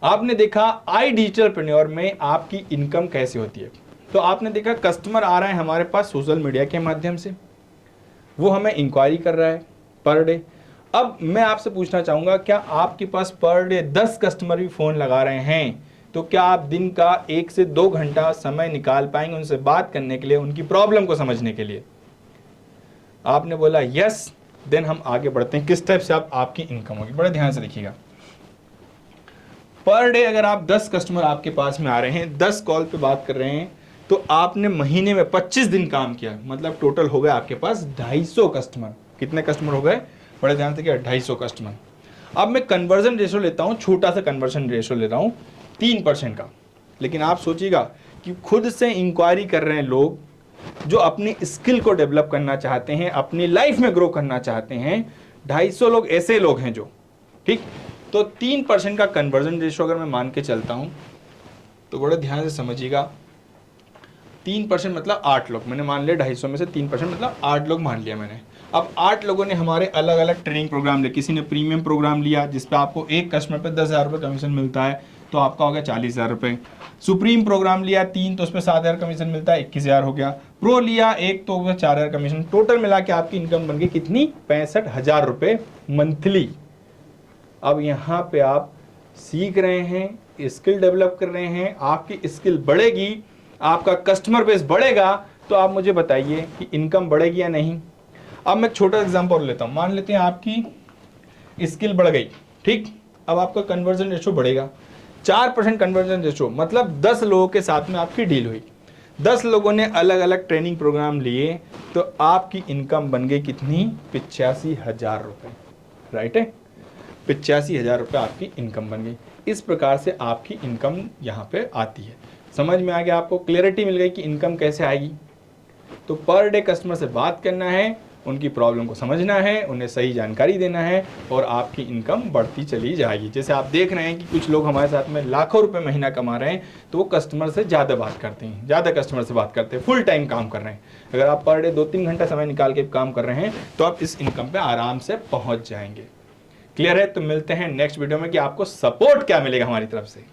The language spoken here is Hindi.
आपने देखा आई डिजिटलप्रेन्योर में आपकी इनकम कैसे होती है। तो आपने देखा कस्टमर आ रहा है हमारे पास सोशल मीडिया के माध्यम से, वो हमें इंक्वायरी कर रहा है पर डे। अब मैं आपसे पूछना चाहूँगा, क्या आपके पास पर डे 10 कस्टमर भी फ़ोन लगा रहे हैं, तो क्या आप दिन का 1 से 2 घंटा समय निकाल पाएंगे उनसे बात करने के लिए, उनकी प्रॉब्लम को समझने के लिए? आपने बोला यस, देन हम आगे बढ़ते हैं किस टाइप से आपकी इनकम होगी। बड़े ध्यान से देखिएगा, पर डे अगर आप 10 कस्टमर आपके पास में आ रहे हैं, 10 कॉल पे बात कर रहे हैं, तो आपने महीने में 25 दिन काम किया, मतलब टोटल हो गए आपके पास 250 कस्टमर। कितने कस्टमर हो गए? बड़े ध्यान से क्या, 250 कस्टमर। अब मैं कन्वर्जन रेशो लेता हूं, छोटा सा कन्वर्जन रेशो ले रहा हूं 3% का। लेकिन आप सोचिएगा कि खुद से इंक्वायरी कर रहे हैं लोग जो अपनी स्किल को डेवलप करना चाहते हैं, अपनी लाइफ में ग्रो करना चाहते हैं। 250 लोग ऐसे लोग हैं जो, ठीक, तो 3% का कन्वर्जन रेशो अगर मैं मान के चलता हूं तो बड़े ध्यान से समझिएगा, 3% मतलब 8 लोग मैंने मान लिया। 250 में से 3% मतलब 8 लोग मान लिया मैंने। अब 8 लोगों ने हमारे अलग अलग ट्रेनिंग प्रोग्राम लिए। किसी ने प्रीमियम प्रोग्राम लिया जिसपे आपको एक कस्टमर पे 10,000 रुपये कमीशन मिलता है, तो आपका हो गया 40,000 रुपये। सुप्रीम प्रोग्राम लिया 3, तो उसमें 7,000 कमीशन मिलता है, 21,000 हो गया। प्रो लिया 1, तो 4,000 कमीशन। टोटल मिला के आपकी इनकम बन गई कितनी? 65,000 रुपये मंथली। अब यहाँ पे आप सीख रहे हैं, स्किल डेवलप कर रहे हैं, आपकी स्किल बढ़ेगी, आपका कस्टमर बेस बढ़ेगा, तो आप मुझे बताइए कि इनकम बढ़ेगी या नहीं। अब मैं एक छोटा एग्जांपल लेता हूँ। मान लेते हैं आपकी स्किल बढ़ गई, ठीक, अब आपका कन्वर्जन रेशो बढ़ेगा। 4% कन्वर्जन रेशो मतलब 10 लोगों के साथ में आपकी डील हुई, 10 लोगों ने अलग अलग ट्रेनिंग प्रोग्राम लिए, तो आपकी इनकम बन गई कितनी? 85,000 रुपये। राइट है, 85,000 रुपये आपकी इनकम बन गई। इस प्रकार से आपकी इनकम यहाँ पे आती है। समझ में आ गया आपको? क्लियरिटी मिल गई कि इनकम कैसे आएगी। तो पर डे कस्टमर से बात करना है, उनकी प्रॉब्लम को समझना है, उन्हें सही जानकारी देना है, और आपकी इनकम बढ़ती चली जाएगी। जैसे आप देख रहे हैं कि कुछ लोग हमारे साथ में लाखों रुपए महीना कमा रहे हैं, तो वो कस्टमर से ज़्यादा बात करते हैं, ज़्यादा कस्टमर से बात करते हैं, फुल टाइम काम कर रहे हैं। अगर आप पर डे 2-3 घंटा समय निकाल के काम कर रहे हैं, तो आप इस इनकम पर आराम से पहुँच जाएंगे। क्लियर है? तो मिलते हैं नेक्स्ट वीडियो में कि आपको सपोर्ट क्या मिलेगा हमारी तरफ से।